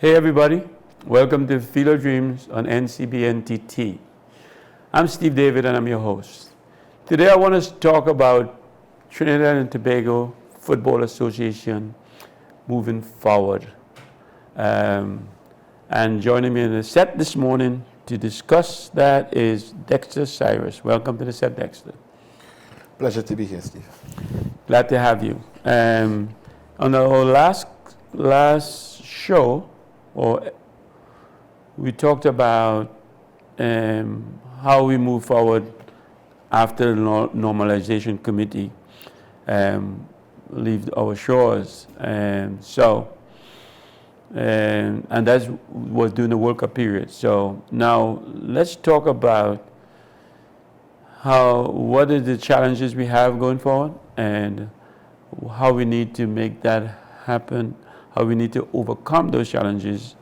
Hey everybody, welcome to Field of Dreams on NCBN TT. I'm Steve David and I'm your host. Today I want to talk about Trinidad and Tobago Football Association moving forward. And joining me in the set this morning to discuss that is Dexter Cyrus. Welcome to the set, Dexter. Pleasure to be here, Steve. Glad to have you. On our last show, we talked about how we move forward after the normalization committee leave our shores. And that was during the World Cup period. So now let's talk about what are the challenges we have going forward and how we need to make that happen, how we need to overcome those challenges,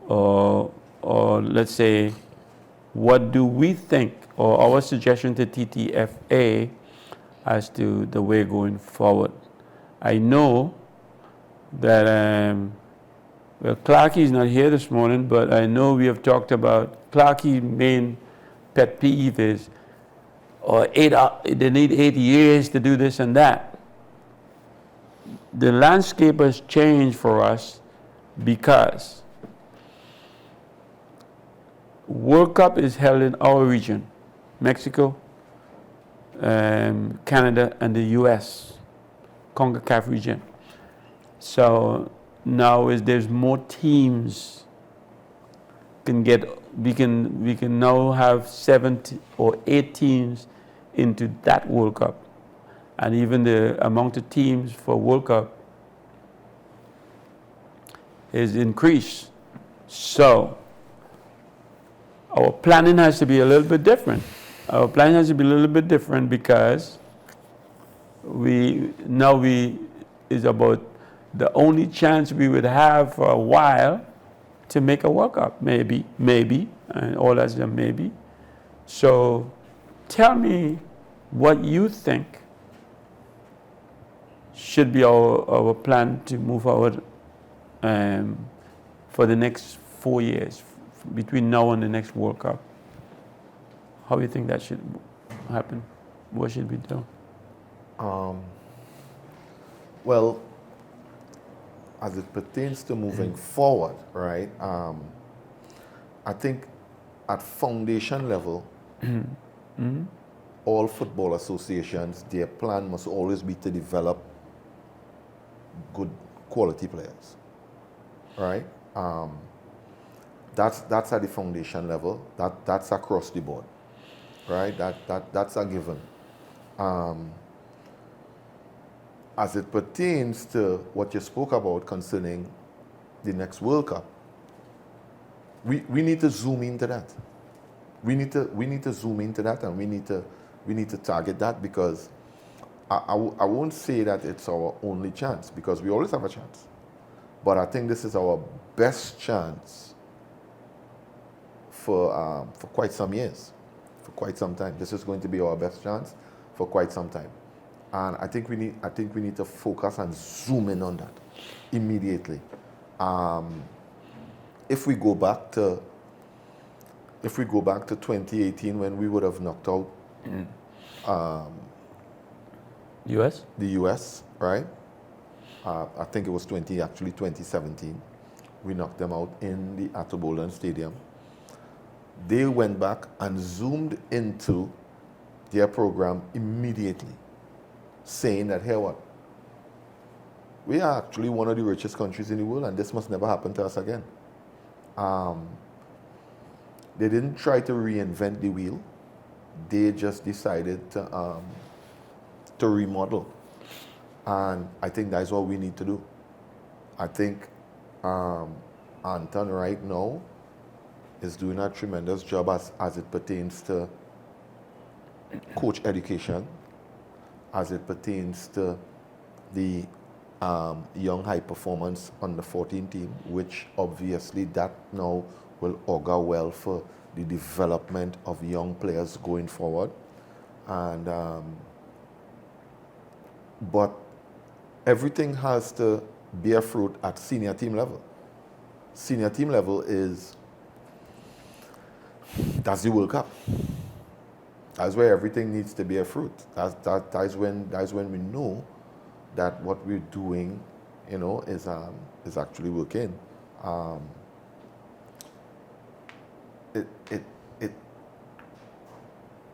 or let's say, what do we think, or our suggestion to Ttfa as to the way going forward. I know that, Clarkey is not here this morning, but I know we have talked about Clarkey's main pet peeve is, they need 8 years to do this and that. The landscape has changed for us because World Cup is held in our region, Mexico, Canada, and the U.S., CONCACAF region. So now there's more teams we can now have 7 or 8 teams into that World Cup. And even the amount of teams for World Cup is increased. So our planning has to be a little bit different. Our planning has to be a little bit different because is about the only chance we would have for a while to make a World Cup, maybe, and all that's a maybe. So tell me what you think should be our plan to move forward for the next 4 years, between now and the next World Cup. How do you think that should happen? What should we do? Well, as it pertains to moving forward, right, I think at foundation level, all football associations, their plan must always be to develop good quality players, right? That's at the foundation level. That's across the board, right? That's a given. As it pertains to what you spoke about concerning the next World Cup, we need to zoom into that. We need to zoom into that, and we need to target that, because I won't say that it's our only chance, because we always have a chance. But I think this is our best chance for quite some years, for quite some time. This is going to be our best chance for quite some time. And I think we need to focus and zoom in on that immediately. If we go back to 2018, when we would have knocked out U.S.? The U.S., right? I think it was 2017. We knocked them out in the Attobolan Stadium. They went back and zoomed into their program immediately, saying that, hey, what? We are actually one of the richest countries in the world, and this must never happen to us again. They didn't try to reinvent the wheel. They just decided to remodel. And I think that's what we need to do. I think Anton right now is doing a tremendous job as it pertains to coach education, as it pertains to the young high performance under 14 team, which obviously that now will augur well for the development of young players going forward. And but everything has to bear fruit at senior team level. senior team level that's the World Cup. That's where everything needs to bear fruit. That's when we know that what we're doing, is actually working.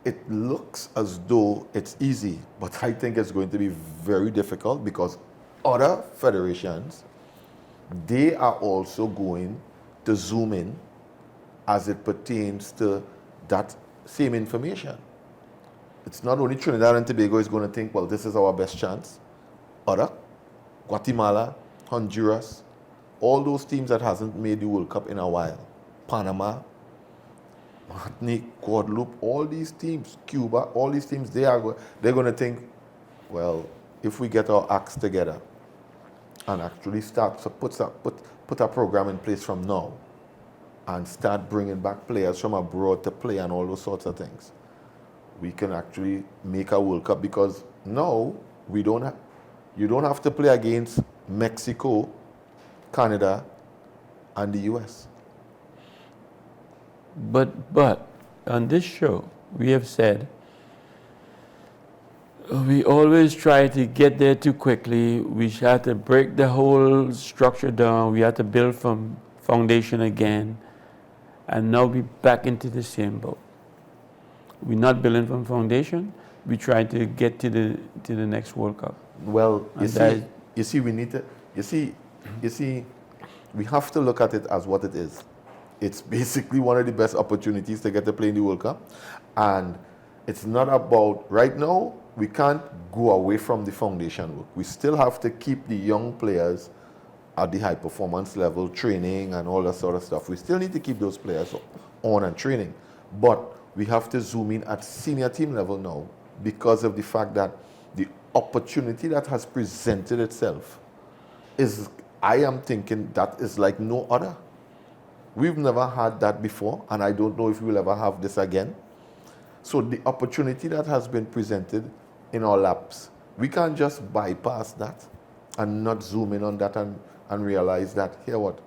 It looks as though it's easy, but I think it's going to be very difficult because other federations, they are also going to zoom in as it pertains to that same information. It's not only Trinidad and Tobago is going to think, well, this is our best chance. Other, Guatemala, Honduras, all those teams that hasn't made the World Cup in a while, Panama, Martinique, Guadeloupe, all these teams, Cuba, all these teams, they're going to think, well, if we get our acts together and actually start to put a program in place from now and start bringing back players from abroad to play and all those sorts of things, we can actually make a World Cup, because now you don't have to play against Mexico, Canada, and the US. But on this show, we have said we always try to get there too quickly. We have to break the whole structure down. We have to build from foundation again, and now we're back into the same boat. We're not building from foundation. We try to get to the next World Cup. Well, you see, we have to look at it as what it is. It's basically one of the best opportunities to get to play in the World Cup. And it's not about, right now, we can't go away from the foundation work. We still have to keep the young players at the high performance level, training and all that sort of stuff. We still need to keep those players on and training. But we have to zoom in at senior team level now, because of the fact that the opportunity that has presented itself is, I am thinking, that is like no other. We've never had that before, and I don't know if we'll ever have this again. So the opportunity that has been presented in our laps, we can't just bypass that and not zoom in on that and realize that, here what,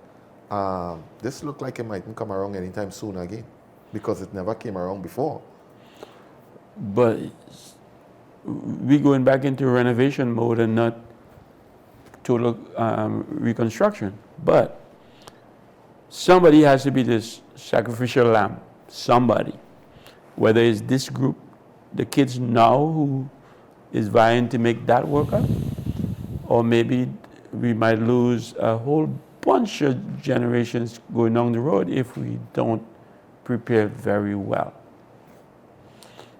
this looked like it mightn't come around anytime soon again, because it never came around before. But we're going back into renovation mode and not total reconstruction. But somebody has to be this sacrificial lamb. Somebody. Whether it's this group, the kids now who is vying to make that work out, or maybe we might lose a whole bunch of generations going down the road if we don't prepare very well.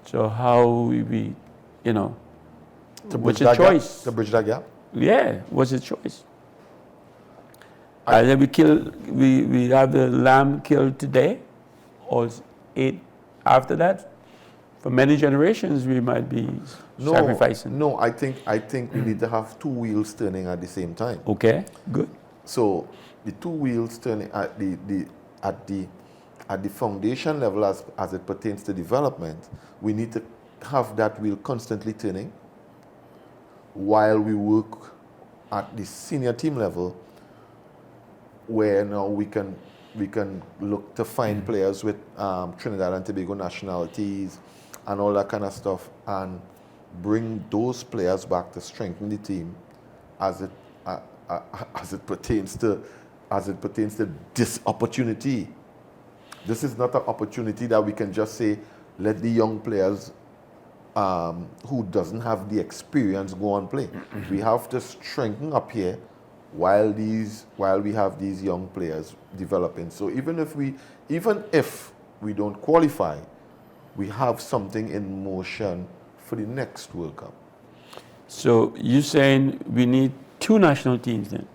So how we, what's the choice? To bridge that gap? Yeah, what's the choice? Either we have the lamb killed today, or ate after that. For many generations, we might be sacrificing. No, I think we need to have two wheels turning at the same time. Okay, good. So the two wheels turning at the foundation level as it pertains to development, we need to have that wheel constantly turning while we work at the senior team level, where now we can look to find players with Trinidad and Tobago nationalities and all that kind of stuff, and bring those players back to strengthen the team as it pertains to this opportunity. This is not an opportunity that we can just say, let the young players who doesn't have the experience go and play. We have to strengthen up here while we have these young players developing. So even if we don't qualify, we have something in motion for the next World Cup. So you're saying we need two national teams then?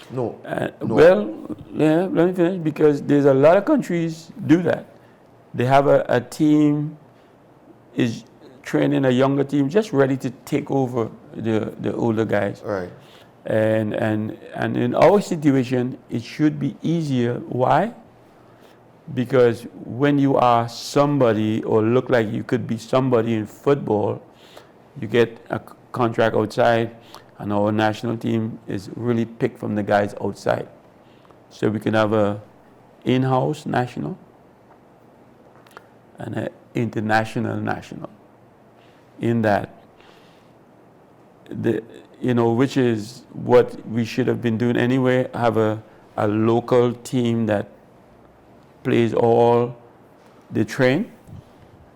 No. Well, yeah, let me finish, because there's a lot of countries do that. They have a team is training a younger team just ready to take over the older guys. Right. And in our situation, it should be easier. Why? Because when you are somebody or look like you could be somebody in football, you get a contract outside, and our national team is really picked from the guys outside. So we can have a in-house national and an international national. In that, which is what we should have been doing anyway, have a local team that plays all the train,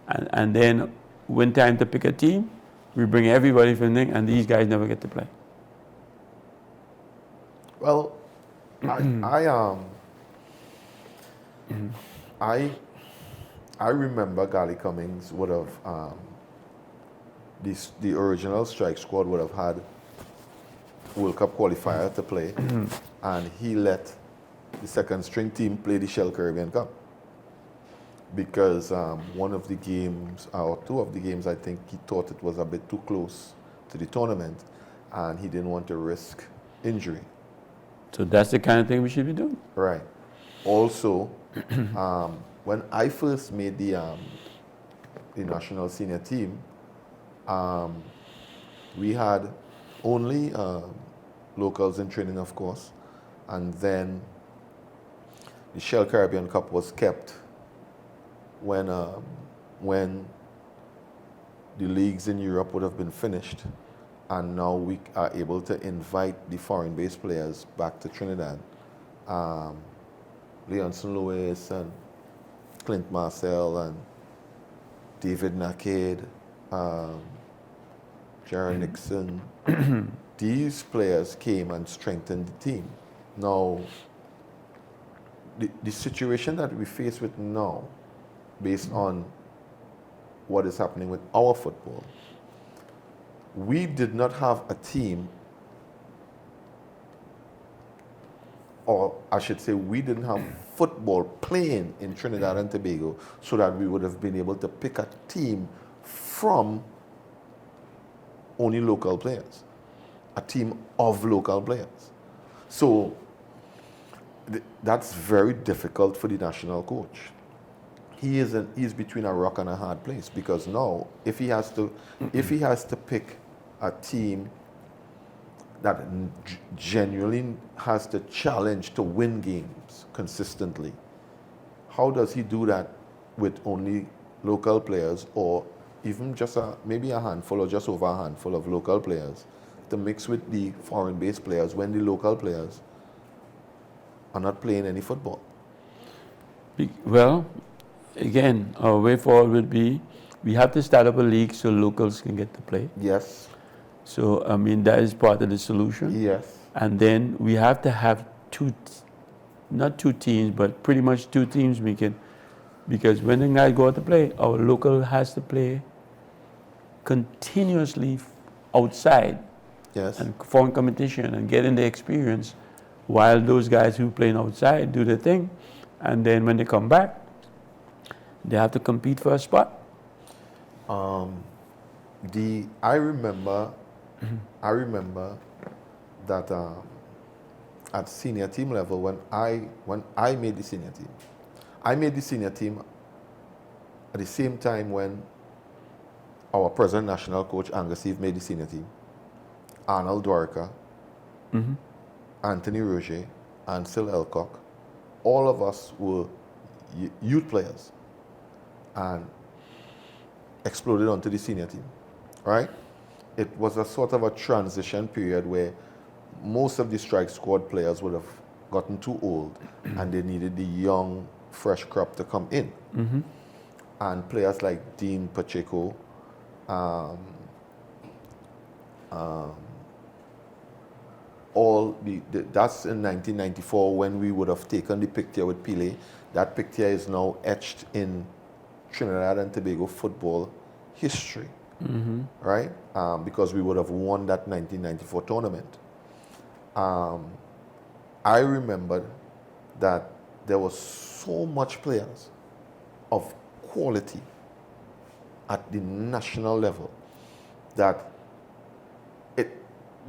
and then when time to pick a team, we bring everybody from there, and these guys never get to play. Well, I remember Gally Cummings would have the original strike squad would have had World Cup qualifier to play, and he let the second string team play the Shell Caribbean Cup because one of the games or two of the games, I think he thought it was a bit too close to the tournament, and he didn't want to risk injury. So that's the kind of thing we should be doing. Right. Also, when I first made the national senior team, we had only locals in training, of course, and then the Shell Caribbean Cup was kept when the leagues in Europe would have been finished, and now we are able to invite the foreign-based players back to Trinidad. Leonson Lewis and Clint Marcel and David Naked, Jerry Nixon. These players came and strengthened the team. Now, the situation that we face with now, based on what is happening with our football, we did not have a team, or I should say we didn't have football playing in Trinidad and Tobago so that we would have been able to pick a team from only local players, a team of local players. So that's very difficult for the national coach. He's between a rock and a hard place, because now if he has to pick a team that genuinely has the challenge to win games consistently, how does he do that with only local players, or even just maybe a handful or just over a handful of local players to mix with the foreign-based players when the local players are not playing any football? Well, again, our way forward would be we have to start up a league so locals can get to play. Yes. So, I mean, that is part of the solution. Yes. And then we have to have not two teams, but pretty much two teams because when the guys go out to play, our local has to play continuously outside. Yes. And foreign competition and getting the experience while those guys who playing outside do their thing. And then when they come back, they have to compete for a spot. I remember that at senior team level, when I made the senior team at the same time when our present national coach Angus Eve made the senior team. Arnold Dwarka, Anthony Roger, and Sil Elcock, all of us were youth players and exploded onto the senior team, right? It was a sort of a transition period where most of the strike squad players would have gotten too old and they needed the young, fresh crop to come in. And players like Dean Pacheco, that's in 1994 when we would have taken the picture with Pele. That picture is now etched in Trinidad and Tobago football history, right? Because we would have won that 1994 tournament. I remembered that there was so much players of quality at the national level that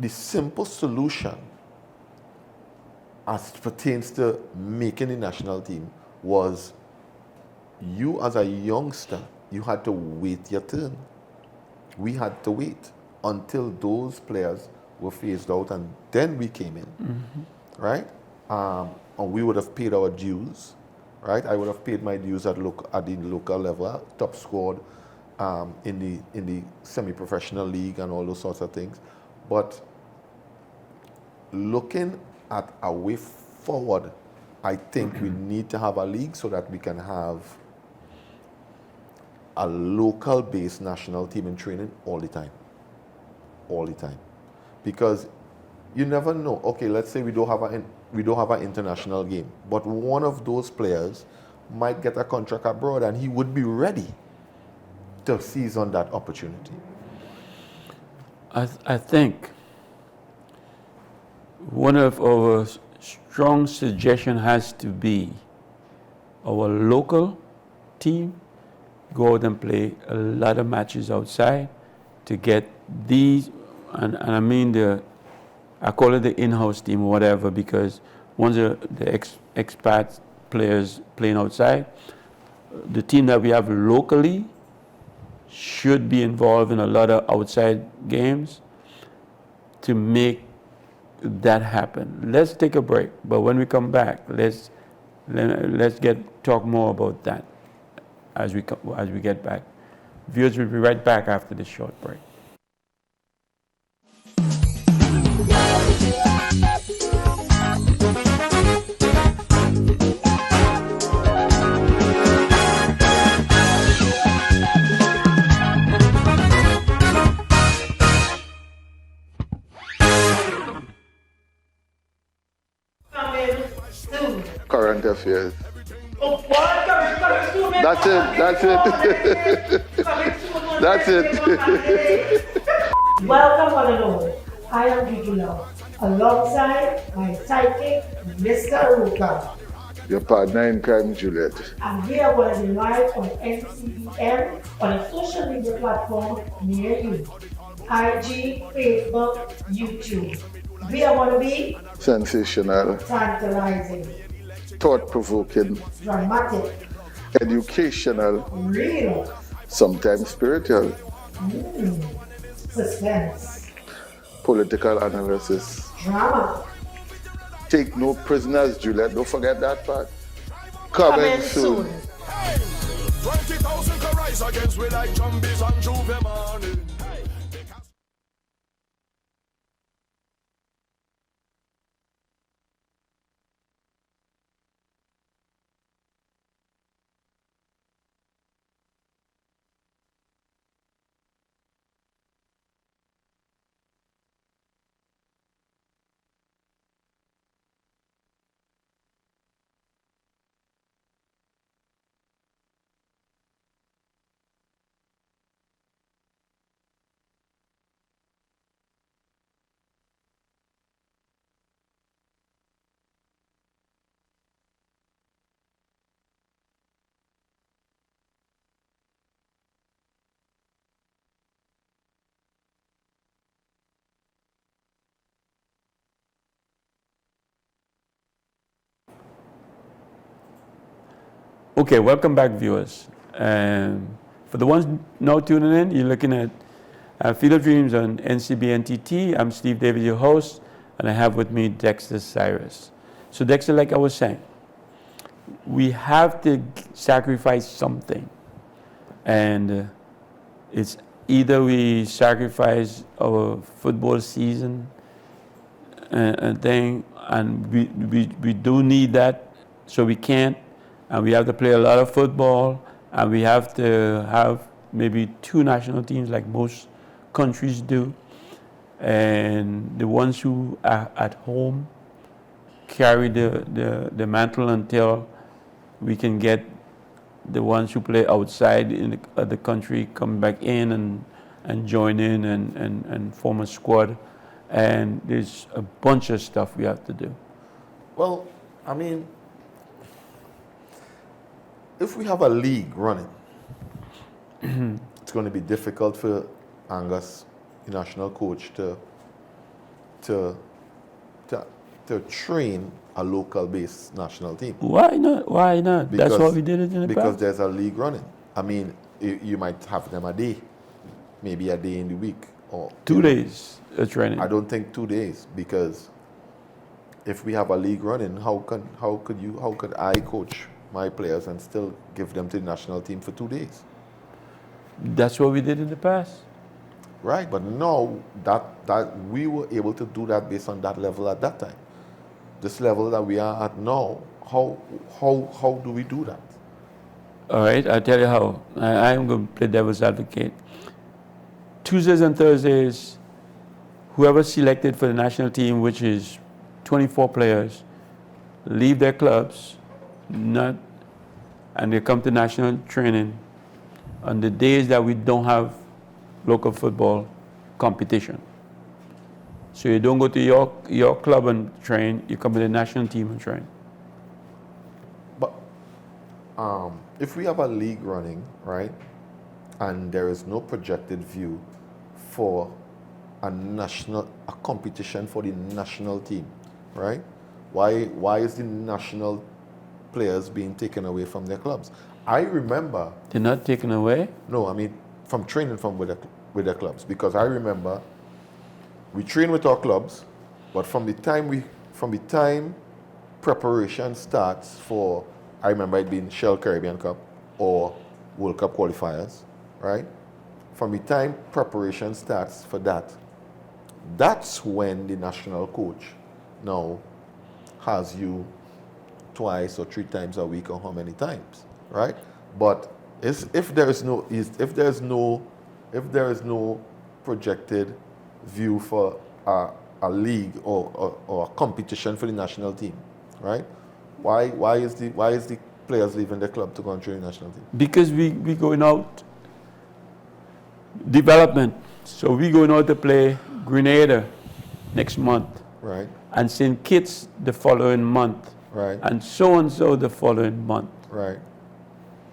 the simple solution as it pertains to making the national team was you as a youngster, you had to wait your turn. We had to wait until those players were phased out and then we came in, right? and we would have paid our dues, right? I would have paid my dues at the local level, top scored in the semi-professional league and all those sorts of things. But looking at a way forward, I think we need to have a league so that we can have a local-based national team in training all the time. All the time. Because you never know. Okay, let's say we don't have an international game, but one of those players might get a contract abroad and he would be ready to seize on that opportunity. I think one of our strong suggestion has to be our local team go out and play a lot of matches outside to get these, and I mean I call it the in-house team or whatever, because once the expat players playing outside, the team that we have locally should be involved in a lot of outside games to make that happen. Let's take a break, but when we come back, let's talk more about that as we get back. Viewers will be right back after this short break. Current affairs. Oh, what? That's it. That's it. Welcome, one and all. I am Gigula, alongside my sidekick, Mr. Ruka. Your partner in crime, Juliet. And we are going to be live on NCBN on a social media platform near you. IG, Facebook, YouTube. We are going to be Sensational, tantalizing, thought-provoking, dramatic, educational, real, sometimes spiritual, suspense, political analysis. drama. Take no prisoners, Juliet. Don't forget that part. Coming soon. 20,000 can rise against we like zombies on Juve morning. Okay, welcome back, viewers. For the ones now tuning in, you're looking at Field of Dreams on NCBN TT. I'm Steve David, your host, and I have with me Dexter Cyrus. So Dexter, like I was saying, we have to sacrifice something. And it's either we sacrifice our football season and thing, and we do need that, so we can't. And we have to play a lot of football, and we have to have maybe 2 national teams like most countries do. And the ones who are at home carry the mantle until we can get the ones who play outside in the country come back in and join in and form a squad. And there's a bunch of stuff we have to do. Well, I mean, if we have a league running, it's going to be difficult for Angus, the national coach, to train a local-based national team. Why not? Why not? Because, that's why we did it in the because past. there's a league running. I mean, you might have them a day, maybe a day in the week, or 2 days of training. I don't think 2 days, because if we have a league running, how could I coach my players and still give them to the national team for 2 days? That's what we did in the past. Right, but now that we were able to do that based on that level at that time. This level that we are at now, how do we do that? All right, I'll tell you how. I'm going to play devil's advocate. Tuesdays and Thursdays, whoever selected for the national team, which is 24 players, leave their clubs, and they come to national training on the days that we don't have local football competition. So you don't go to your club and train, you come to the national team and train. But if we have a league running, right, and there is no projected view for a competition for the national team, right? Why is the national players being taken away from their clubs? I remember. They're not taken away? No, I mean from training with their clubs, because I remember we train with our clubs, but from the time preparation starts for, I remember it being Shell Caribbean Cup or World Cup qualifiers, right? From the time preparation starts for that, that's when the national coach now has you twice or 3 times a week or how many times, right? But if there is no projected view for a league or a competition for the national team, right? Why is the players leaving the club to go and train the national team? Because we going out development. So we going out to play Grenada next month. Right. And St. Kitts the following month. Right. And so the following month. Right.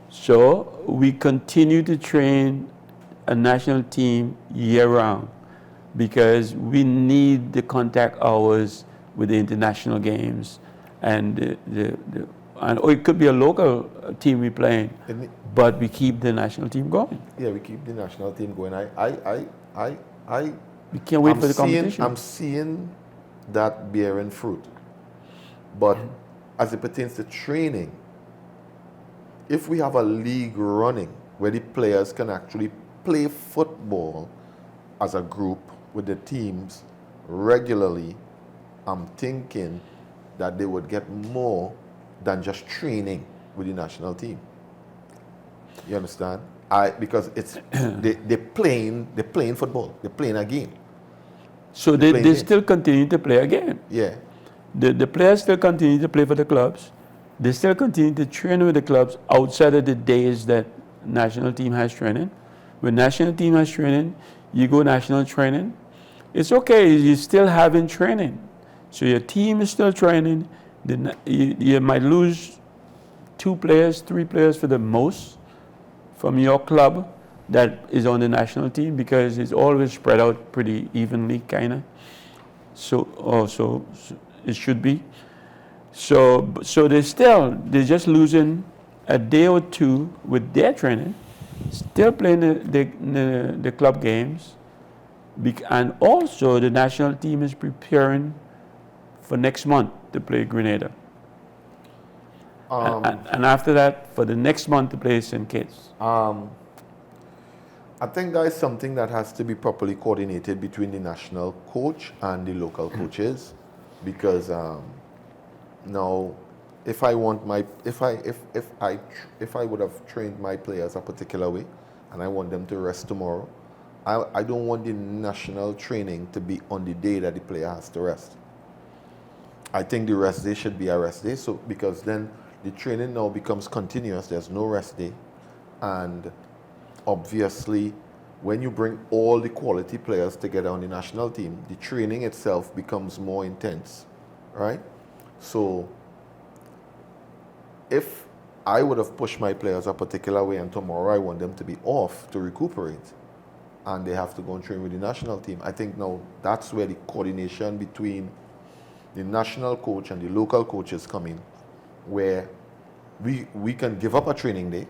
So we continue to train a national team year round because we need the contact hours with the international games and or it could be a local team we playing, but we keep the national team going. Yeah, we keep the national team going. We can't wait for the competition. I'm seeing that bearing fruit. But as it pertains to training, if we have a league running where the players can actually play football as a group with the teams regularly, I'm thinking that they would get more than just training with the national team. You understand? Because it's they're playing football. They're playing a game. So they still continue to play a game. Yeah. The players still continue to play for the clubs. They still continue to train with the clubs outside of the days that national team has training. When national team has training, you go national training. It's okay, you're still having training. So your team is still training. You might lose 2 players, 3 players for the most from your club that is on the national team because it's always spread out pretty evenly, kind of. So it should be. So they're just losing a day or 2 with their training, still playing the club games, and also the national team is preparing for next month to play Grenada. And after that, for the next month to play St. Kitts. I think that is something that has to be properly coordinated between the national coach and the local coaches, because now, if I would have trained my players a particular way, and I want them to rest tomorrow, I don't want the national training to be on the day that the player has to rest. I think the rest day should be a rest day, so because then the training now becomes continuous. There's no rest day, and obviously, when you bring all the quality players together on the national team, the training itself becomes more intense, right? So, if I would have pushed my players a particular way and tomorrow I want them to be off to recuperate and they have to go and train with the national team, I think now that's where the coordination between the national coach and the local coaches come in, where we can give up a training day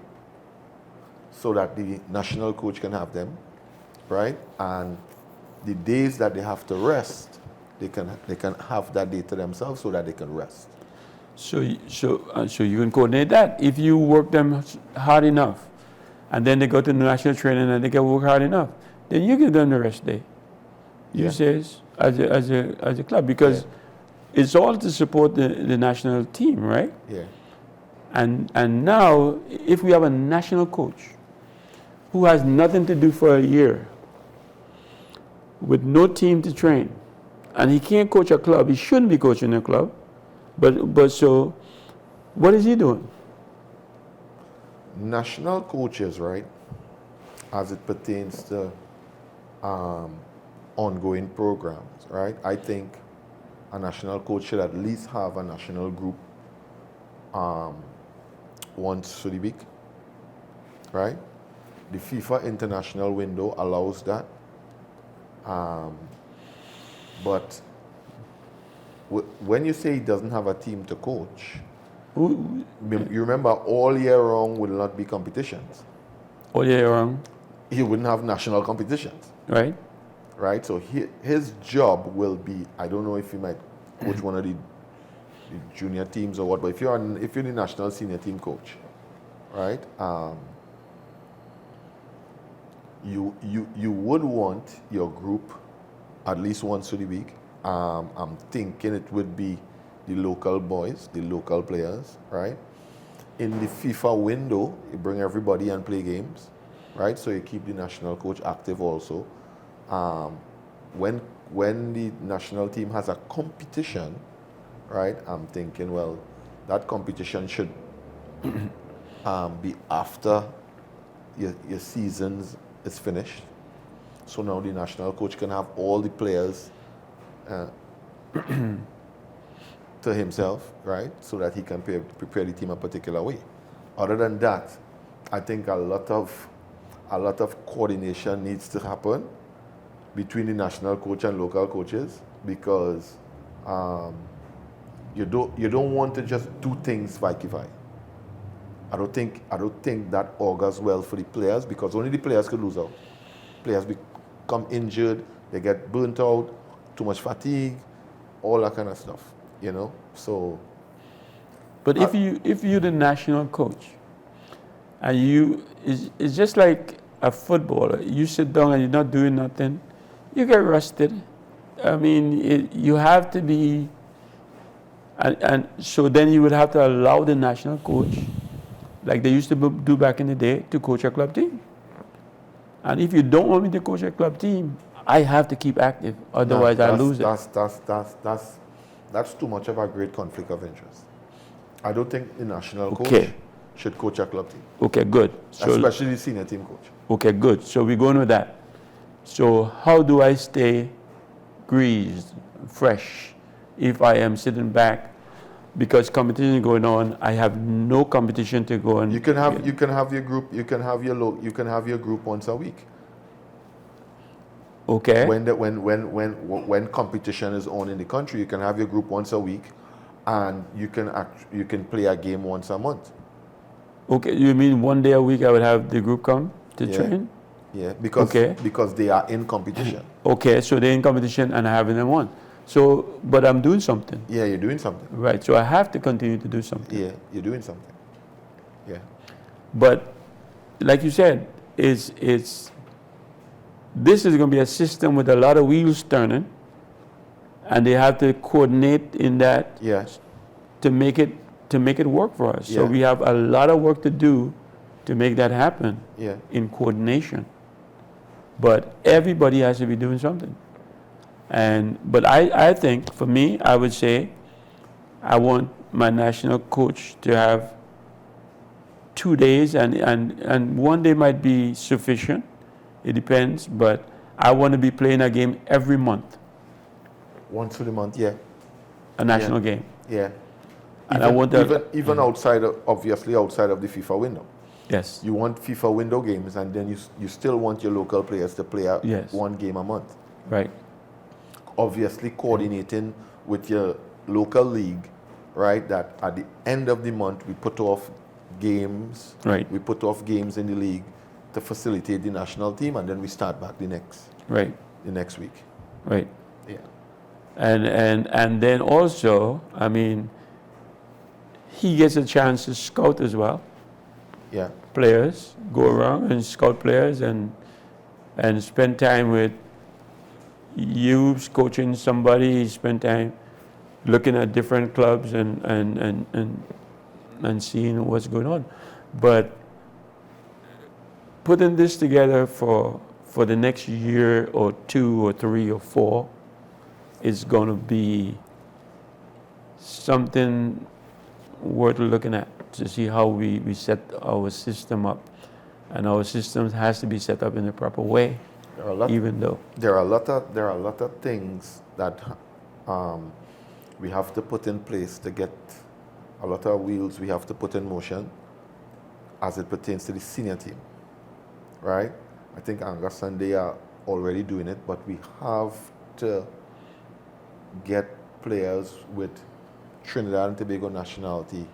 so that the national coach can have them, right? And the days that they have to rest, they can have that day to themselves so that they can rest. So you can coordinate that. If you work them hard enough, and then they go to the national training and they can work hard enough, then you give them the rest day. You Yeah. say as a club, because it's all to support the national team, right? Yeah. And now, if we have a national coach who has nothing to do for a year, with no team to train, and he can't coach a club, he shouldn't be coaching a club, but so, what is he doing? National coaches, right, as it pertains to ongoing programs, right? I think a national coach should at least have a national group once a week, right? The FIFA international window allows that. But when you say he doesn't have a team to coach, you remember all year round will not be competitions. All year round, He wouldn't have national competitions, right? right? So his job will be, I don't know if he might coach one of the junior teams or what, but if you're the national senior team coach, right? You would want your group at least once a week. I'm thinking it would be the local boys, the local players, right? In the FIFA window, you bring everybody and play games, right? So you keep the national coach active also. When the national team has a competition, right? I'm thinking, well, that competition should be after your seasons is finished. So now the national coach can have all the players to himself, right? So that he can prepare the team a particular way. Other than that, I think a lot of coordination needs to happen between the national coach and local coaches, because you don't want to just do things vice. I don't think that augurs well for the players, because only the players could lose out. Players become injured, they get burnt out, too much fatigue, all that kind of stuff, you know. So, But if you're the national coach, and it's just like a footballer. You sit down and you're not doing nothing, you get rusted. I mean, you have to be, and so then you would have to allow the national coach, like they used to do back in the day, to coach a club team. And if you don't want me to coach a club team, I have to keep active, otherwise I lose it. That's too much of a great conflict of interest. I don't think the national coach Okay. should coach a club team, Okay, good. So, especially the senior team coach. okay, good. So we're going with that. So how do I stay greased, fresh, if I am sitting back? Because competition is going on, I have no competition to go on. You can have your group. You can have your group once a week. Okay. When competition is on in the country, you can have your group once a week, and you can play a game once a month. Okay, you mean one day a week I would have the group come to Yeah. train? Yeah, because they are in competition. Okay, so they're in competition and I having them on. So, but I'm doing something, Yeah, you're doing something. right? So I have to continue to do something. Yeah, you're doing something. Yeah. But like you said, this is going to be a system with a lot of wheels turning, and they have to coordinate in that Yes. to make it work for us. So Yeah. we have a lot of work to do to make that happen Yeah. in coordination. But everybody has to be doing something. But I think, for me, I would say I want my national coach to have 2 days, and 1 day might be sufficient. It depends, but I want to be playing a game every month, Once a month. Yeah. a national game. Yeah. And I want that. even outside of, obviously outside of the FIFA window. Yes. You want FIFA window games, and then you still want your local players to play Yes. one game a month. Right. Obviously coordinating with your local league, right? That at the end of the month we put off games. Right. We put off games in the league to facilitate the national team, and then we start back the next Right. week. Right. Yeah. And then also, I mean, he gets a chance to scout as well. Yeah. Players, go around and scout players and spend time with youths, coaching somebody, spend time looking at different clubs and seeing what's going on. But putting this together for the next year or 2 or 3 or 4 is going to be something worth looking at to see how we set our system up. And our system has to be set up in a proper way, even though. There are a lot of things that we have to put in place to get a lot of wheels we have to put in motion as it pertains to the senior team, right? I think Angus and they are already doing it, but we have to get players with Trinidad and Tobago nationality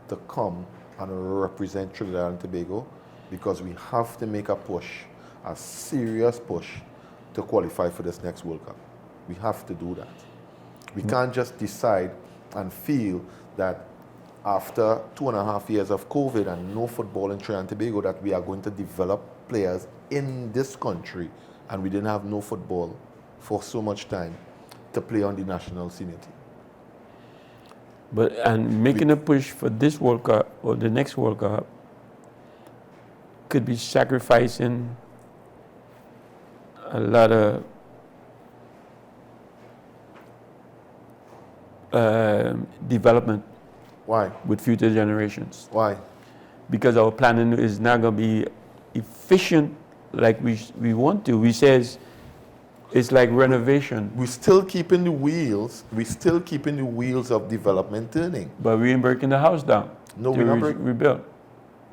to come and represent Trinidad and Tobago, because we have to make a push, a serious push, to qualify for this next World Cup. We have to do that. We can't just decide and feel that after 2.5 years of COVID and no football in Trinidad and Tobago that we are going to develop players in this country, and we didn't have no football for so much time to play on the national senior team. And making a push for this World Cup or the next World Cup could be sacrificing a lot of development. Why? With future generations. Why? Because our planning is not going to be efficient like we want to. We says it's like renovation. We're still keeping the wheels. We're still keeping the wheels of development turning. But we ain't breaking the house down. No, we're not rebuild.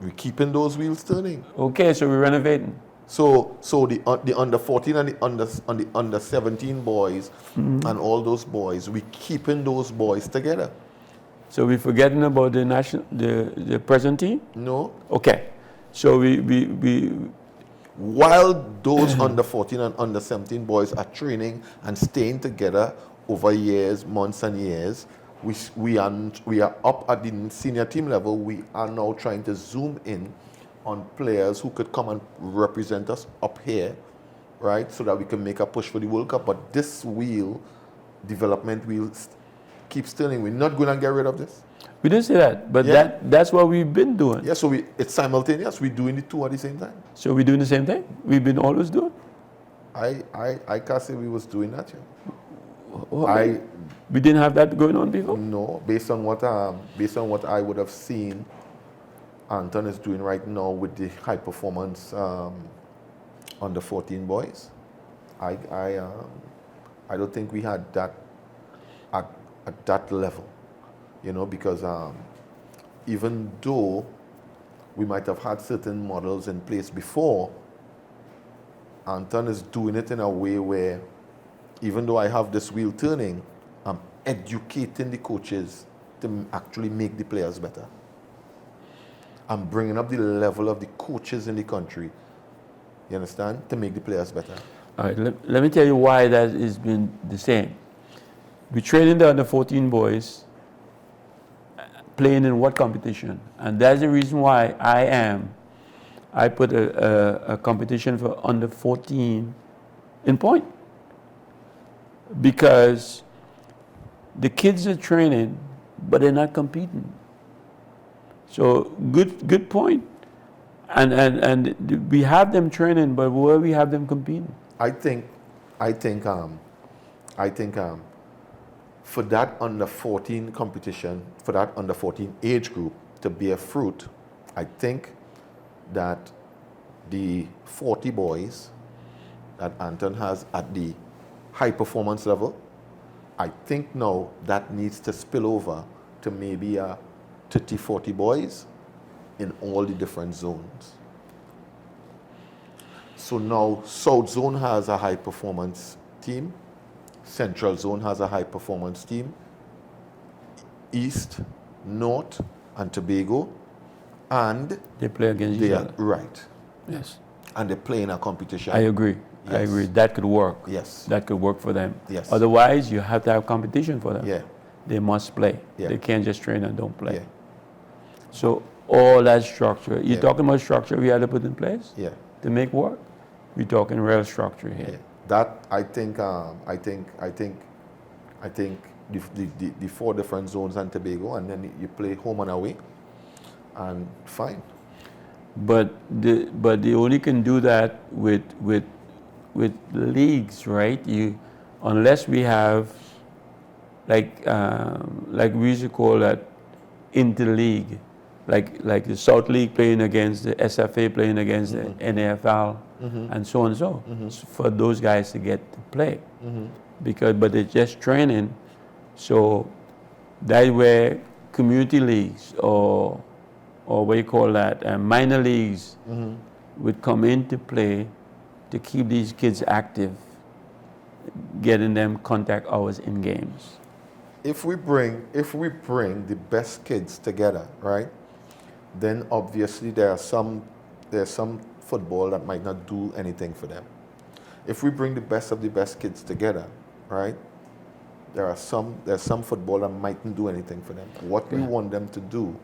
We're keeping those wheels turning. Okay, so we're renovating. So the under 14 and the under 17 boys and all those boys, we're keeping those boys together. So we're forgetting about the present team? No. Okay. So we while those under 14 and under 17 boys are training and staying together over years, months and years, we are up at the senior team level. We are now trying to zoom in on players who could come and represent us up here, right? So that we can make a push for the World Cup. But this development wheel keeps turning. We're not going to get rid of this. We didn't say that, but that's what we've been doing. Yeah, so it's simultaneous. We're doing the two at the same time. So we're doing the same thing? We've been always doing? I can't say we was doing that. We didn't have that going on before? No, based on what I would have seen Anton is doing right now with the high performance under 14 boys. I don't think we had that at that level, because even though we might have had certain models in place before, Anton is doing it in a way where, even though I have this wheel turning, I'm educating the coaches to actually make the players better. I'm bringing up the level of the coaches in the country, you understand, to make the players better. All right, let me tell you why that has been the same. We training the under 14 boys playing in what competition? And that's the reason why I put a competition for under 14 in point. Because the kids are training, but they're not competing. So good point. And we have them training, but where we have them competing? I think for that under 14 competition, for that under 14 age group to bear fruit, I think that the 40 boys that Anton has at the high performance level, I think now that needs to spill over to maybe 30, 40 boys in all the different zones. So now South Zone has a high performance team, Central Zone has a high performance team, East, North, and Tobago, and they play against each other. Right. Yes. And they play in a competition. I agree. I Yes. agree. That could work. Yes. That could work for them. Yes. Otherwise, you have to have competition for them. Yeah. They must play. Yeah. They can't just train and don't play. Yeah. So all that structure, you're Yeah. talking about structure we had to put in place Yeah. to make work? We're talking real structure here. Yeah. That I think the 4 different zones and Tobago, and then you play home and away, and fine. But they only can do that with leagues, right? Unless we have like we used to call that interleague, like the South League playing against the SFA playing against the NFL, and so on and so for those guys to get to play, but they're just training, so that's where community leagues or what you call that, minor leagues would come into play to keep these kids active, getting them contact hours in games. If we bring the best kids together, right, then obviously there's some football that might not do anything for them. If we bring the best of the best kids together, right, there's some football that mightn't do anything for them. What we want them to do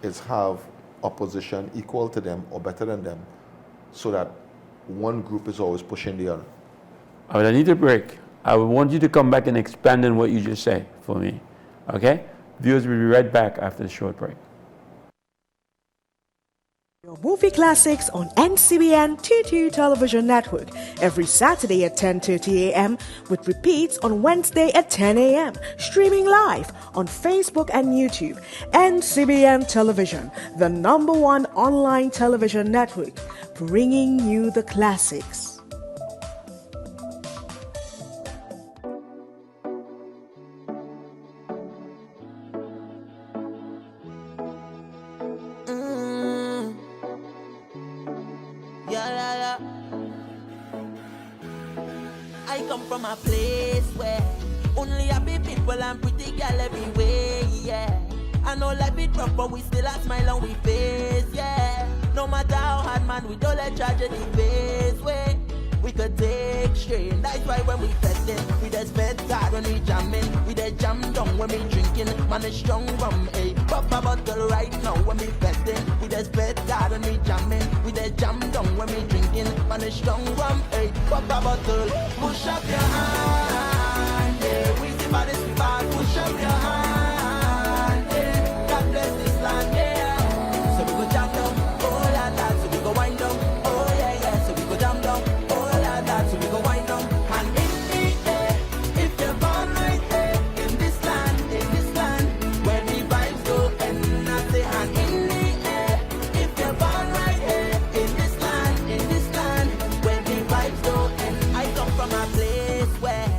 is have opposition equal to them or better than them, so that one group is always pushing the other. All right, I need a break. I would want you to come back and expand on what you just said for me. Okay? Viewers, we'll be right back after the short break. Your movie classics on NCBN TT television network every Saturday at 10:30 a.m. with repeats on Wednesday at 10 a.m. Streaming live on Facebook and YouTube. NCBN Television, the #1 online television network, bringing you the classics. I come from a place where only happy people and pretty girl everywhere, yeah. I know life is rough, but we still a smile on we face, yeah. No matter how hard, man, we don't let tragedy face way. We could take strain, that's why when we festin', we just bet God when we jammin', we just jam down when we drinking, man, it's strong rum, eh. Pop a bottle right now when we festin', we just bet God when we jammin', we just jam down when we drinking, man, it's strong rum, eh. Pop a bottle, push up your hand, yeah. We see bodies we bad, push up your hand, yeah. God bless this land, yeah. So we go jam down, oh la la, so we go wind down, oh yeah yeah, so we go jam down. So we go wind down and in the air. If you're born right here in this land, where the vibes go and I say and in the air. If you're born right here in this land, where the vibes go and I come from a place where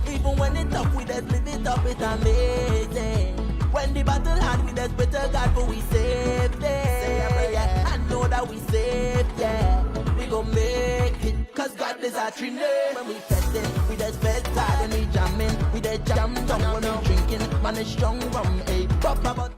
even when it's tough we just live it up, it's amazing. When the battle hard we just better God but we saved it. Yeah, I know that we saved, yeah. We gon' make it. Cause God is our tree name. When we festin', we just bet God and we jammin', we just jam down when we drinking, man it's strong rum, eh. Pop about.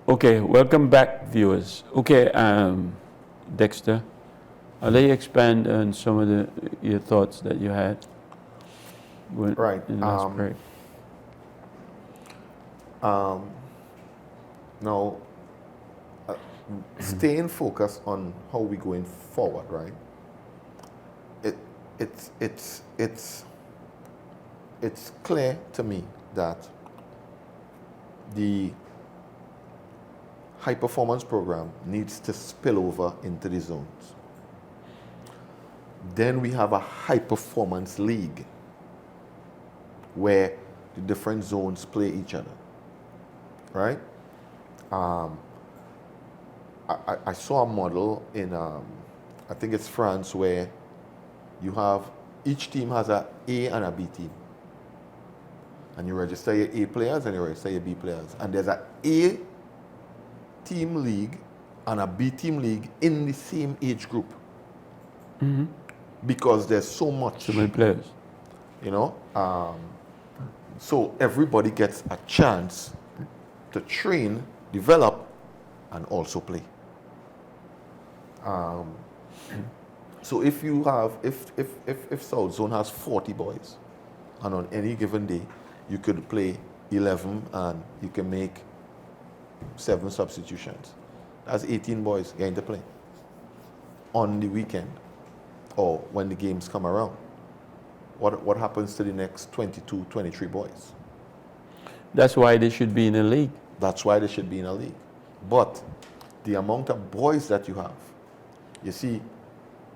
Okay, welcome back, viewers. Okay, Dexter, I'll let you expand on some of your thoughts that you had Right. in the last break. Now, staying focused on how we going forward, right? It's clear to me that the high performance program needs to spill over into the zones. Then we have a high performance league where the different zones play each other, right? I saw a model in, I think it's France, where you have, each team has a A and a B team. And you register your A players and you register your B players. And there's a A team league and a B team league in the same age group. Because there's so many players. You know? So everybody gets a chance to train, develop, and also play. So if you have, if South Zone has 40 boys, and on any given day, you could play 11 and you can make 7 substitutions. That's 18 boys getting to play on the weekend or when the games come around. What happens to the next 22, 23 boys? That's why they should be in a league. That's why they should be in a league. But the amount of boys that you have, you see,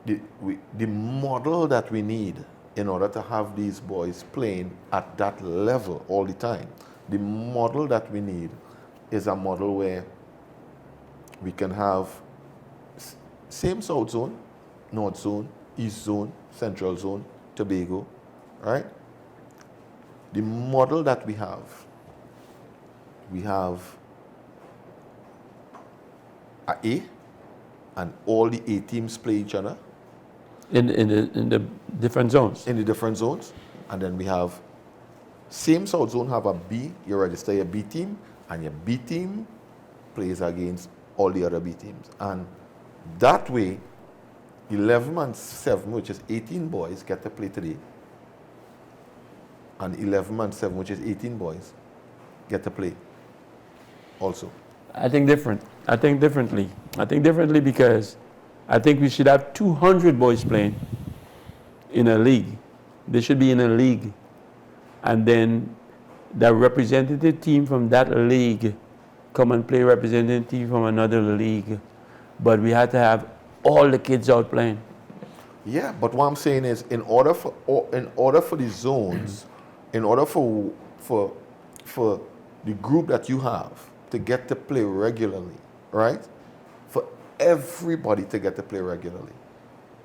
the model that we need in order to have these boys playing at that level all the time, the model that we need is a model where we can have same South Zone, North Zone, East Zone, Central Zone, Tobago, right? The model that we have A, and all the A teams play each other. In the different zones. In the different zones. And then we have, same South Zone have a B, you register your B team, and your B team plays against all the other B teams. And that way, 11 and 7, which is 18 boys, get to play today. And 11 and 7, which is 18 boys, get to play also. I think differently. I think differently because I think we should have 200 boys playing in a league. They should be in a league. And then the representative team from that league come and play representative team from another league. But we had to have all the kids out playing. Yeah, but what I'm saying is, in order for the zones, in order for the group that you have to get to play regularly, right? For everybody to get to play regularly,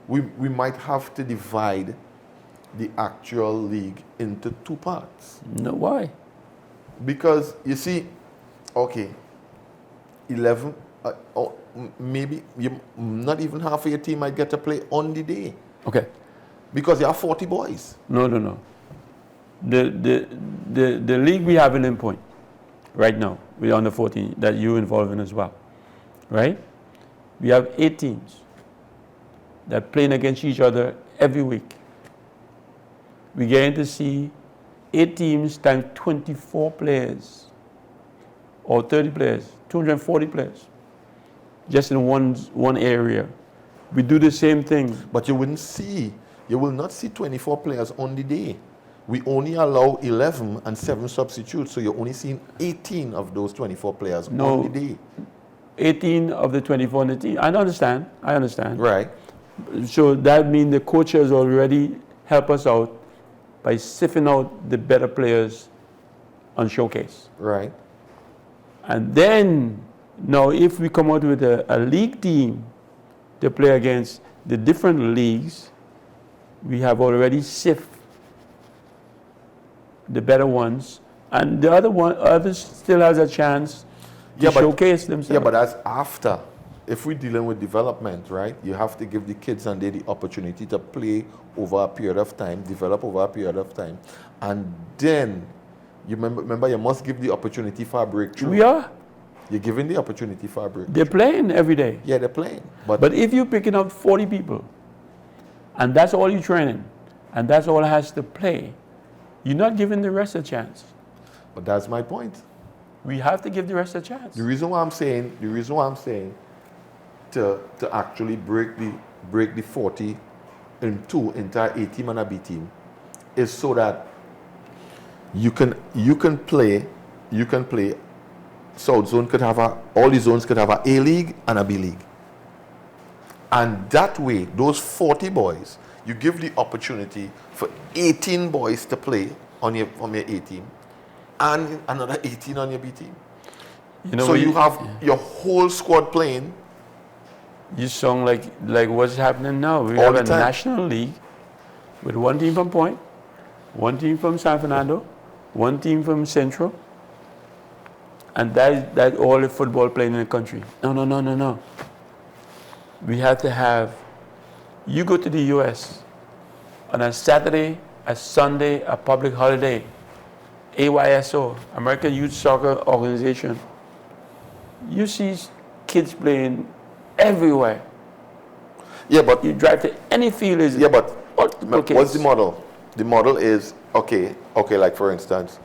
we might have to divide the actual league into 2 parts. No, why? Because you see, okay, 11, maybe not even half of your team might get to play on the day. Okay. Because you have 40 boys. No. The league we have in Point right now, we're under 14, that you're involved in as well, right? We have 8 teams that playing against each other every week. We're getting to see 8 teams times 24 players or 30 players, 240 players, just in one area. We do the same thing. But you will not see 24 players on the day. We only allow 11 and 7 substitutes, so you're only seeing 18 of those 24 players on the day. 18 of the 24 on the team. I understand. Right. So that means the coaches already help us out by sifting out the better players on showcase. Right. And then, now if we come out with a league team to play against the different leagues, we have already sifted the better ones, and the others still has a chance to showcase themselves. Yeah, but that's after. If we're dealing with development, right, you have to give the kids and they the opportunity to play over a period of time, develop over a period of time, and then you remember you must give the opportunity for a breakthrough. We are. You're giving the opportunity for a breakthrough. They're playing every day. Yeah, they're playing. But if you're picking up 40 people, and that's all you're training, and that's all has to play, you're not giving the rest a chance. But that's my point. We have to give the rest a chance. The reason why I'm saying to actually break the 40 into A team and a B team is so that you can play South Zone could have all the zones could have a A League and a B League. And that way, those 40 boys, you give the opportunity for 18 boys to play on your A team and another 18 on your B team. So you have your whole squad playing. You sound like what's happening now. We All have the a time. national league with one team from Point, one team from San Fernando, one team from Central, and that's all the football playing in the country. No. We have to have, you go to the US on a Saturday, a Sunday, a public holiday, AYSO, American Youth Soccer Organization. You see kids playing everywhere. Yeah, but You drive to any field. what's the model? The model is okay. Like for instance,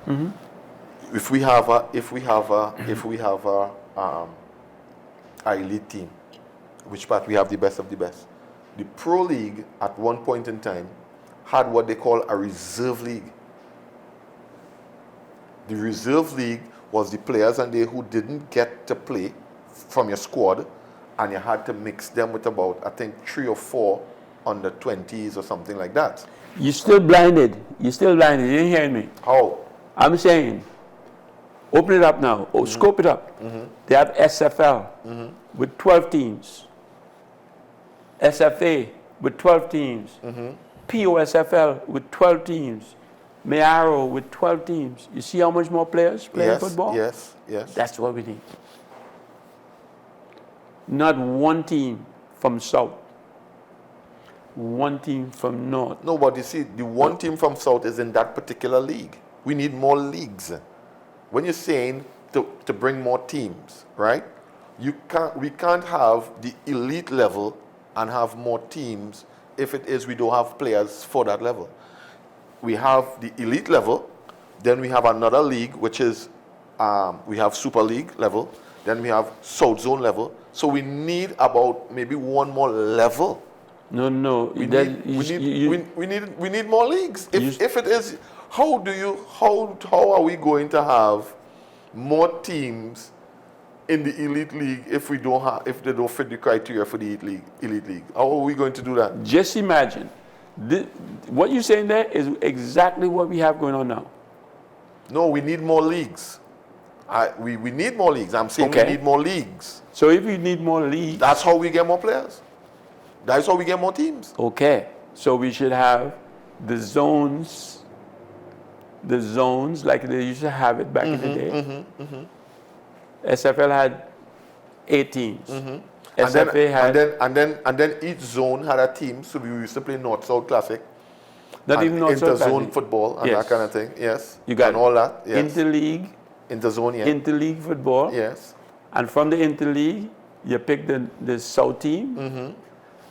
if we have a elite team, which part we have the best of the best. The Pro League at one point in time had what they call a reserve league. The reserve league was the players and they who didn't get to play from your squad, and you had to mix them with about, I think, 3 or 4 under 20s or something like that. You're still blinded. You didn't hear me. How? I'm saying, open it up now. Scope it up. They have SFL with 12 teams. SFA with 12 teams. POSFL with 12 teams. Mayaro with 12 teams. You see how much more players play football? Yes. That's what we need. Not one team from South. One team from North. No, but you see, the one team from South is in that particular league. We need more leagues. When you're saying to bring more teams, right? We can't have the elite level and have more teams if it is we don't have players for that level. We have the elite level, then we have another league, which is, we have Super League level, then we have South Zone level. So we need about maybe one more level. No. We need more leagues. If it is, how are we going to have more teams in the elite league if they don't fit the criteria for the elite league? How are we going to do that? Just imagine. What you're saying there is exactly what we have going on now. No, we need more leagues. We need more leagues. I'm saying we need more leagues. So if we need more leagues, that's how we get more players. That's how we get more teams. Okay. So we should have the zones like they used to have it back in the day. SFL had 8 teams. SFA had and then each zone had a team. So we used to play North-South Classic. not even North-South Inter-zone Classic. football and that kind of thing. Yes. You got and all that. Yes. Inter-league. Inter-zone, yeah. Inter-league football. Yes. And from the Inter-league, you pick the South team.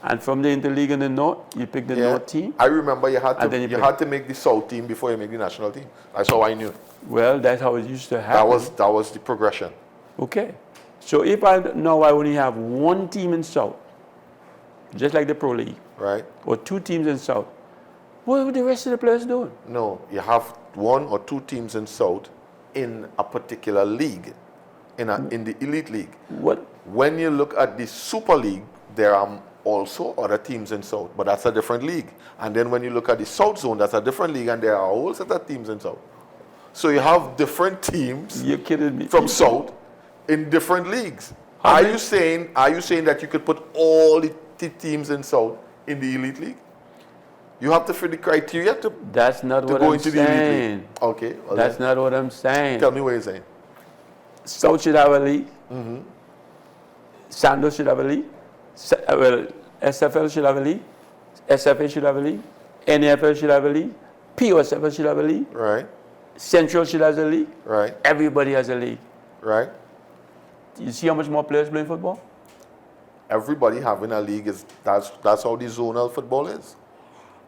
And from the Interleague in the North, you pick the North team. I remember you had you had to make the South team before you make the national team. That's how I knew. Well, that's how it used to happen. That was the progression. Okay. So if I only have one team in South, just like the Pro League, right? Or 2 teams in South, what are the rest of the players doing? No, you have 1 or 2 teams in South in a particular league, in the elite league. What? When you look at the Super League, there are also other teams in South, but that's a different league. And then when you look at the South Zone, that's a different league, and there are a whole set of teams in South. So you have different teams. You're kidding me. From South in different leagues. Are you saying that you could put all the teams in South in the elite league? You have to fit the criteria to That's not what go I'm into the elite saying. league. Okay. Well, that's not what I'm saying. Tell me what you're saying. South should have a league. Sando should have a league. SFL should have a league. SFA should have a league. NFL should have a league. POSFL should have a league. Right. Central should have a league. Right. Everybody has a league. Right. You see how much more players playing football? Everybody having a league that's how the zonal football is.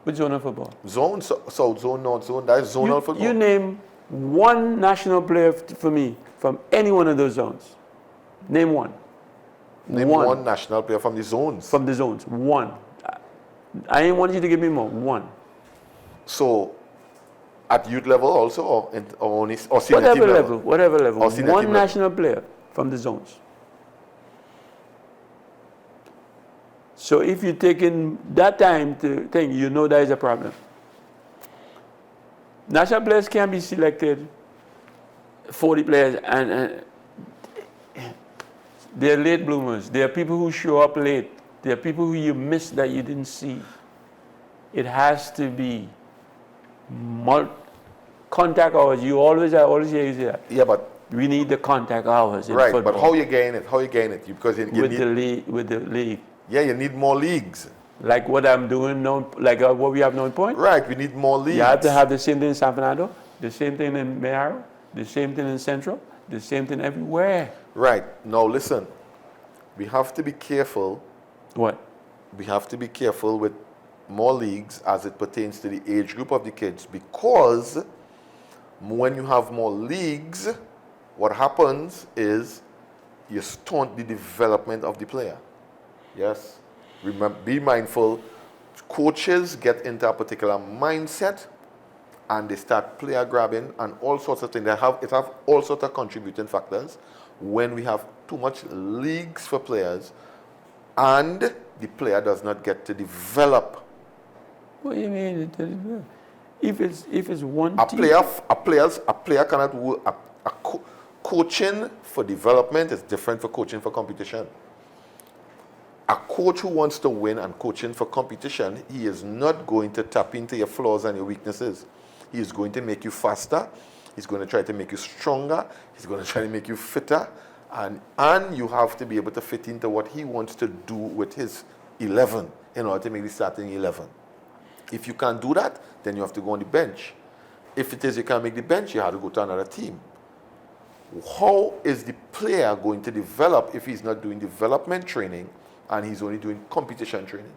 Which zonal football? Zone, South Zone, North Zone, that's zonal football. You name one national player for me from any one of those zones. Name one. Name one national player from the zones. From the zones. One. I ain't want you to give me more. One. So, At youth level also, or senior team level? Whatever level. Or senior One team level. national player from the zones. So if you take in that time to think, you know there is a problem. National players can be selected, 40 players, and they're late bloomers. There are people who show up late. There are people who you miss that you didn't see. It has to be contact hours. I always hear you say that. Yeah, but We need the contact hours in right. football. But how you gain it? How you gain it? Because you with need, the league. yeah, you need more leagues. Like what I'm doing now, like what we have now in Point. Right, we need more leagues. You have to have the same thing in San Fernando, the same thing in Mayaro, the same thing in Central, the same thing everywhere. Right. Now listen, we have to be careful. What? We have to be careful with more leagues as it pertains to the age group of the kids, because when you have more leagues, what happens is you stunt the development of the player. Yes? Remember, be mindful. Coaches get into a particular mindset and they start player grabbing and all sorts of things. It have all sorts of contributing factors when we have too much leagues for players and the player does not get to develop. What do you mean? If it's one A team, player cannot work. Coaching for development is different for coaching for competition. A coach who wants to win and coaching for competition, he is not going to tap into your flaws and your weaknesses. He is going to make you faster. He's going to try to make you stronger. He's going to try to make you fitter. And you have to be able to fit into what he wants to do with his 11 in order to make the starting 11. If you can't do that, then you have to go on the bench. If it is you can't make the bench, you have to go to another team. How is the player going to develop if he's not doing development training and he's only doing competition training?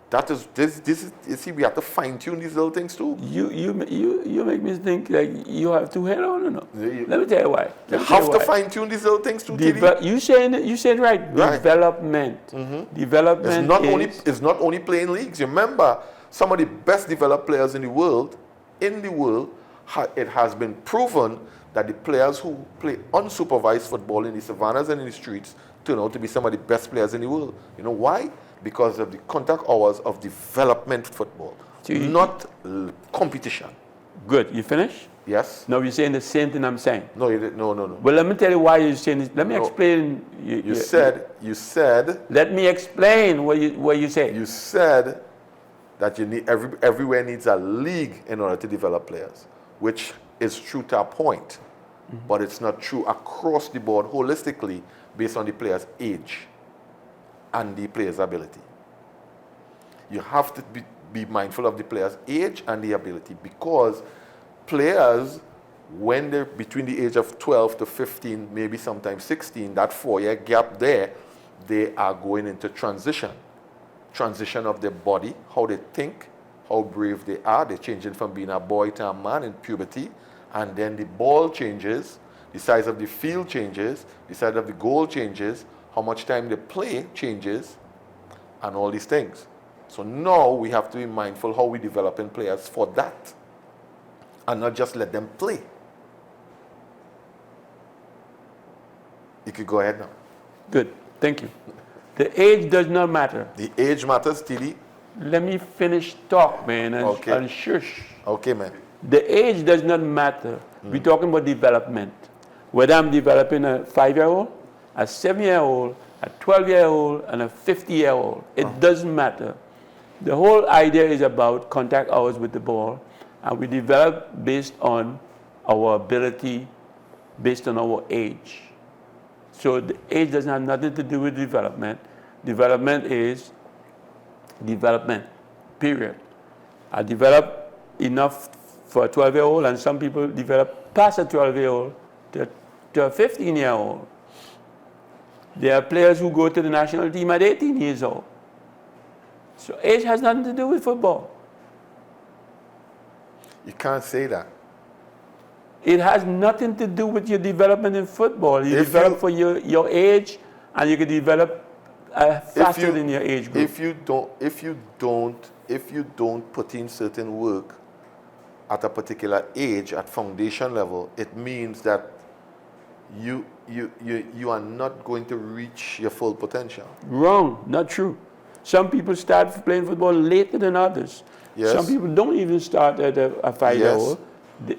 That is this is, you see, we have to fine tune these little things too. you make me think like you have two head on or no? Let me tell you why. You have to fine tune these little things too. You said right. Development. Development It's not only playing leagues. Remember, some of the best developed players in the world, it has been proven that the players who play unsupervised football in the savannas and in the streets turn out to be some of the best players in the world. You know why? Because of the contact hours of development football, not competition. Good. You finished? Yes. No, you're saying the same thing I'm saying. No, you didn't. No. Well, let me tell you why you're saying this. Let me explain. You said. Let me explain what you said. You said that you need everywhere needs a league in order to develop players, which is true to a point, but it's not true across the board holistically based on the player's age and the player's ability. You have to be mindful of the player's age and the ability, because players, when they're between the age of 12 to 15, maybe sometimes 16, that 4-year gap there, they are going into transition of their body, how they think, how brave they are. They're changing from being a boy to a man in puberty, and then the ball changes, the size of the field changes, the size of the goal changes, how much time they play changes, and all these things. So now we have to be mindful how we develop in players for that, and not just let them play. You could go ahead now. Good. Thank you. The age does not matter. The age matters, TD. Let me finish talk, man, and, Okay. and shush. Okay, man. The age does not matter. We're talking about development. Whether I'm developing a 5-year-old, a 7-year-old, a 12-year-old, and a 50-year-old, it doesn't matter. The whole idea is about contact hours with the ball, and we develop based on our ability, based on our age. So the age doesn't have nothing to do with development. Development is development, period. I develop enough for a 12-year-old, and some people develop past a 12-year-old to a 15-year-old. There are players who go to the national team at 18 years old. So age has nothing to do with football. You can't say that. It has nothing to do with your development in football. You develop for your age, and you can develop faster than your age group. If you don't put in certain work at a particular age, at foundation level, it means that you are not going to reach your full potential. Wrong, not true. Some people start playing football later than others. Yes. Some people don't even start at a 5-year-old.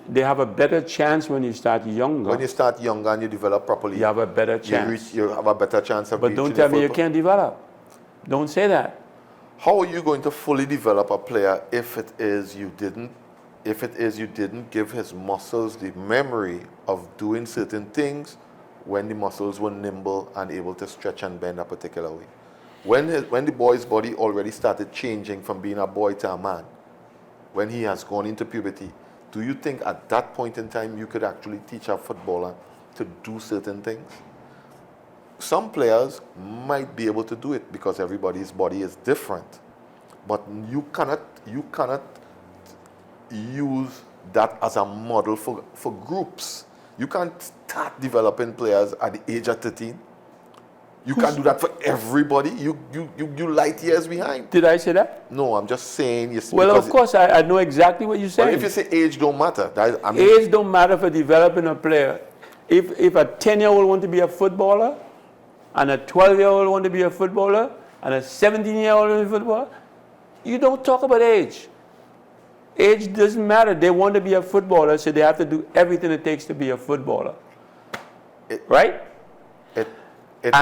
They have a better chance when you start younger. When you start younger and you develop properly, You have a better chance. you have a better chance of But reaching don't tell me your you full can't develop. Don't say that. How are you going to fully develop a player if it is you didn't give his muscles the memory of doing certain things when the muscles were nimble and able to stretch and bend a particular way? When the boy's body already started changing from being a boy to a man, when he has gone into puberty, do you think at that point in time you could actually teach a footballer to do certain things? Some players might be able to do it because everybody's body is different, but you cannot use that as a model for groups. You can't start developing players at the age of 13. You can't do that for everybody. You light years behind. Did I say that? No, I'm just saying. Yes. Well, of course, I know exactly what you're saying. But if you say age don't matter, Age don't matter for developing a player. If a 10-year-old want to be a footballer, and a 12-year-old want to be a footballer, and a 17-year-old want to be a footballer, you don't talk about age. Age doesn't matter. They want to be a footballer, so they have to do everything it takes to be a footballer. Right? It's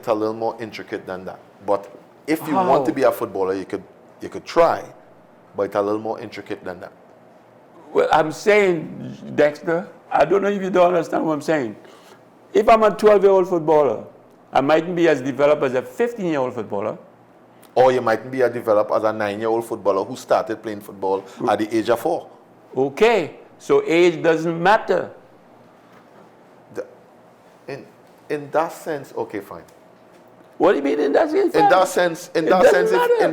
a little more intricate than that. But if you want to be a footballer, you could try, but it's a little more intricate than that. Well, I'm saying, Dexter, I don't know if you don't understand what I'm saying. If I'm a 12-year-old footballer, I mightn't be as developed as a 15-year-old footballer. Or you mightn't be as developed as a 9-year-old footballer who started playing football at the age of 4. Okay, so age doesn't matter. In that sense, okay, fine. What do you mean in that sense? In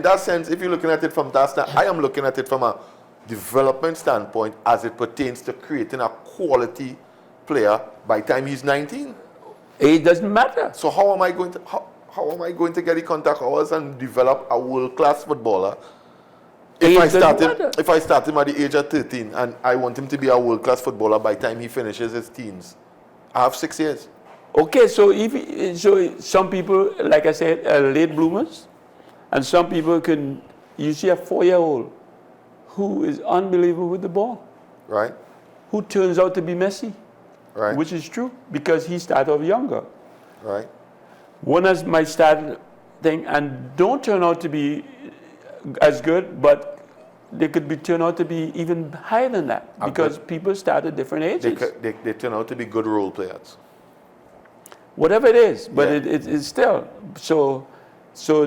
that sense, if you're looking at it from that standpoint, I am looking at it from a development standpoint as it pertains to creating a quality player by the time he's 19. Age doesn't matter. So how am I going to get the contact hours and develop a world-class footballer if I start him at the age of 13 and I want him to be a world-class footballer by the time he finishes his teens? I have 6 years. Okay, so some people, like I said, are late bloomers, and some people you see a 4-year-old who is unbelievable with the ball. Right. Who turns out to be Messi. Right. Which is true, because he started off younger. Right. One of my start thing, and don't turn out to be as good, but they could turn out to be even higher than that, because people start at different ages. They turn out to be good role players. Whatever it is, but it's still, so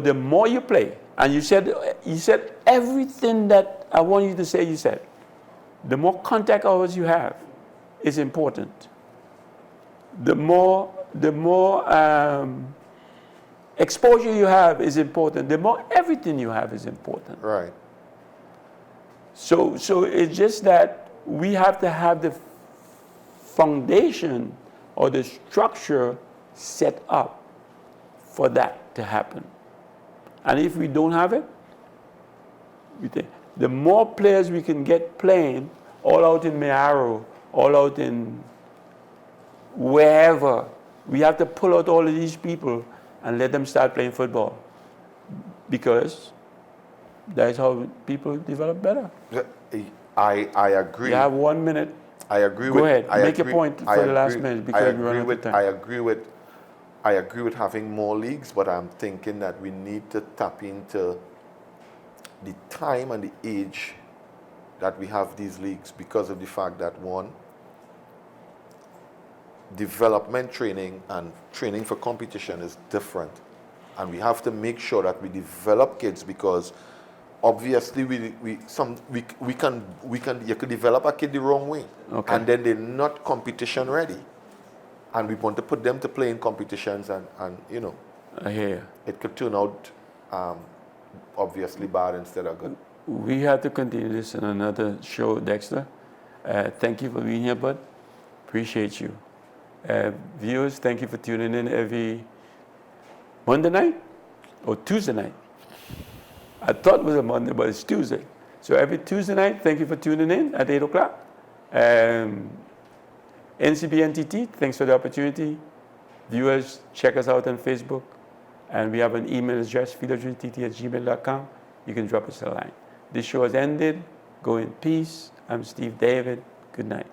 the more you play, and you said everything that I want you to say, you said, the more contact hours you have is important. The more exposure you have is important. The more everything you have is important. Right. So it's just that we have to have the foundation or the structure set up for that to happen. And if we don't have it, the more players we can get playing all out in Mayaro, all out in wherever, we have to pull out all of these people and let them start playing football, because that's how people develop better. I agree. You have 1 minute. I agree Go with. ahead. I Make agree, your point for the last minute, because we run out of time. I agree with having more leagues, but I'm thinking that we need to tap into the time and the age that we have these leagues, because of the fact that, one, development training and training for competition is different, and we have to make sure that we develop kids, because obviously you could develop a kid the wrong way, and then they're not competition ready, and we want to put them to play in competitions, and you know, I hear you. it could turn out obviously bad instead of good. We have to continue this in another show, Dexter. Thank you for being here, bud. Appreciate you. Viewers, thank you for tuning in every Monday night or Tuesday night. I thought it was a Monday, but it's Tuesday. So every Tuesday night, thank you for tuning in at 8 o'clock. NCBN TT, thanks for the opportunity. Viewers, check us out on Facebook. And we have an email address, philogenitt@gmail.com. You can drop us a line. This show has ended. Go in peace. I'm Steve David. Good night.